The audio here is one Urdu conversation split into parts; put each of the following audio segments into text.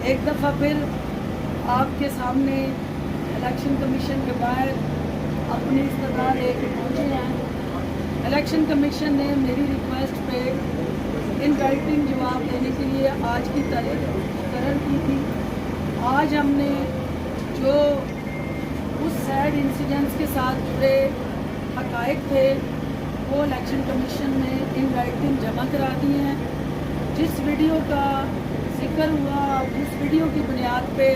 ایک دفعہ پھر آپ کے سامنے الیکشن کمیشن کے باہر اپنی استدار لے کے پہنچے ہیں۔ الیکشن کمیشن نے میری ریکویسٹ پہ ان رائٹنگ جواب دینے کے لیے آج کی تاریخ مقرر کی تھی۔ آج ہم نے جو اس سیڈ انسیڈنٹس کے ساتھ جڑے حقائق تھے وہ الیکشن کمیشن نے ان رائٹنگ جمع کرا دیے ہیں۔ جس ویڈیو کا ذکر ہوا، جس ویڈیو کی بنیاد پہ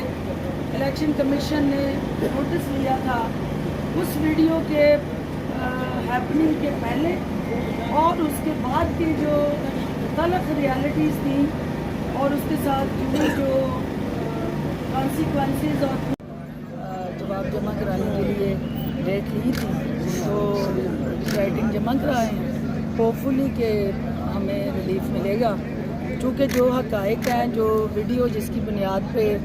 الیکشن کمیشن نے نوٹس لیا تھا، اس ویڈیو کے ہیپننگ کے پہلے اور اس کے بعد کی جو تلخ ریالٹیز تھیں اور اس کے ساتھ جڑی جو کانسیکوینسز اور جواب جمع کرانے کے لیے ڈیٹ لی تھی تو رائٹنگ جمع کرائے ہیں۔ ہوپ فلی کہ ہمیں ریلیف ملے گا، چونکہ جو حقائق ہیں، جو ویڈیو جس کی بنیاد پہ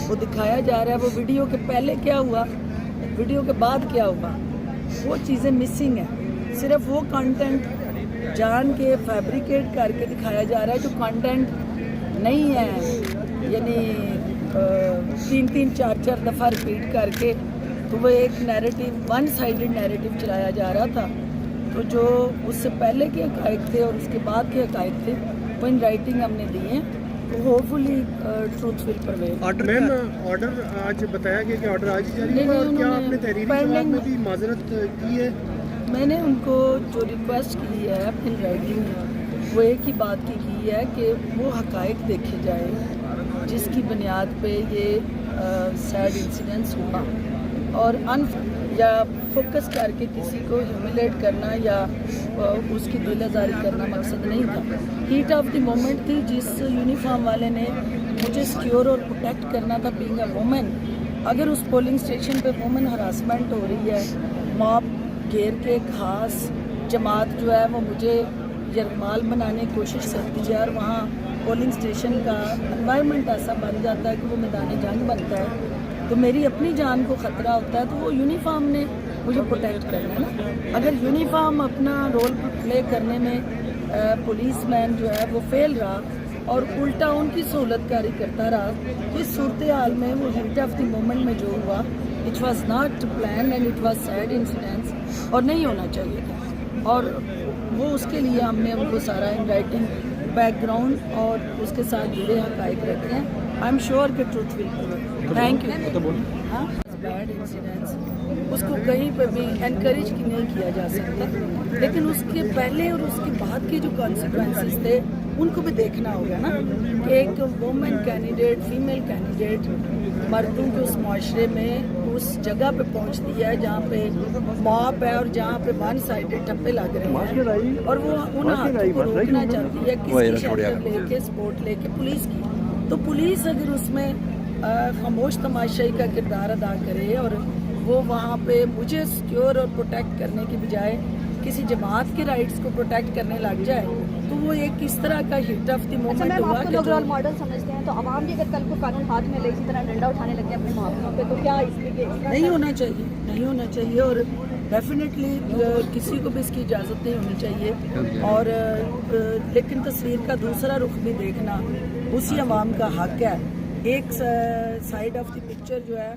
وہ دکھایا جا رہا ہے، وہ ویڈیو کے پہلے کیا ہوا، ویڈیو کے بعد کیا ہوا، وہ چیزیں مسنگ ہیں۔ صرف وہ کانٹینٹ جان کے فیبریکیٹ کر کے دکھایا جا رہا ہے جو کانٹینٹ نہیں ہے، یعنی تین چار دفعہ ریپیٹ کر کے، تو وہ ایک نیریٹو، ون سائیڈڈ نیریٹو چلایا جا رہا تھا۔ تو جو اس سے پہلے کے حقائق تھے اور اس کے بعد کے حقائق تھے وہ ان رائٹنگ ہم نے دیے ہیں، تو ہوپ فلی ٹروتھ ول پرویل۔ آرڈر آج بتایا گیا کہ آرڈر آج جاری ہوگا، اور کیا آپ نے تحریری جواب میں بھی معذرت کی ہے؟ میں نے ان کو جو ریکویسٹ کی ہے ان رائٹنگ، وہ ایک ہی بات کی ہے کہ وہ حقائق دیکھے جائیں جس کی بنیاد پہ یہ سیڈ انسیڈنٹس ہوا، اور یا فوکس کر کے کسی کو ہیوملیٹ کرنا یا اس کی دل آزاری کرنا مقصد نہیں تھا۔ ہیٹ آف دی مومنٹ تھی، جس یونیفارم والے نے مجھے سیکیور اور پروٹیکٹ کرنا تھا بینگ اے وومن۔ اگر اس پولنگ اسٹیشن پہ وومن ہراسمنٹ ہو رہی ہے، موب گھیر کے خاص جماعت جو ہے وہ مجھے یرغمال بنانے کی کوشش کرتی ہے، اور وہاں پولنگ اسٹیشن کا انوائرمنٹ ایسا بن جاتا ہے کہ وہ میدان جنگ بنتا ہے، تو میری اپنی جان کو خطرہ ہوتا ہے، تو وہ یونیفارم نے مجھے پروٹیکٹ کرنا ہے نا۔ اگر یونیفارم اپنا رول پلے کرنے میں پولیس مین جو ہے وہ فیل رہا اور الٹا ان کی سہولت کاری کرتا رہا، تو اس صورتحال میں وہ ہیٹ آف دی مومنٹ میں جو ہوا، it was not plan and it was sad incidents, اور نہیں ہونا چاہیے تھا، اور وہ اس کے لیے ہم نے ان کو سارا ان رائٹنگ بیک گراؤنڈ اور اس کے ساتھ جڑے حقائق رکھے ہیں۔ آئی ایم شیور کہ truth will. Thank you. Bad incidents اس کو کہیں پہ بھی انکریج نہیں کیا جا سکتا، لیکن اس کے پہلے اور اس کے بعد کے جو کانسیکوینسز تھے ان کو بھی دیکھنا ہوگا نا، کہ ایک وومن کینڈیڈیٹ، فیمیل کینڈیڈیٹ مردوں کے اس معاشرے میں اس جگہ پہ پہنچتی ہے جہاں پہ موب ہے اور جہاں پہ ون سائیڈڈ ٹپے لگ رہے ہیں، اور وہ ان حقوں کو روکنا چاہتی ہے، کس کی شیلٹر لے کے، سپورٹ لے کے، پولیس کی۔ تو پولیس اگر اس میں خاموش تماشائی کا کردار ادا کرے اور وہ وہاں پہ مجھے سیکیور اور پروٹیکٹ کرنے کی بجائے کسی جماعت کے رائٹس کو پروٹیکٹ کرنے لگ جائے، تو وہ ایک اس طرح کا ہٹ آف دی مومنٹ ہوا کہ جو ماڈل سمجھتے ہیں، تو عوام بھی اگر کل کو قانون ہاتھ میں لے اسی طرح ڈنڈا اٹھانے لگے اپنے معاملوں پہ، تو کیا اس لیے نہیں ہونا چاہیے، اور ڈیفینیٹلی کسی کو بھی اس کی اجازت نہیں ہونی چاہیے، اور لیکن تصویر کا دوسرا رخ بھی دیکھنا اسی عوام کا حق ہے۔ ایک سائیڈ آف دی پکچر جو ہے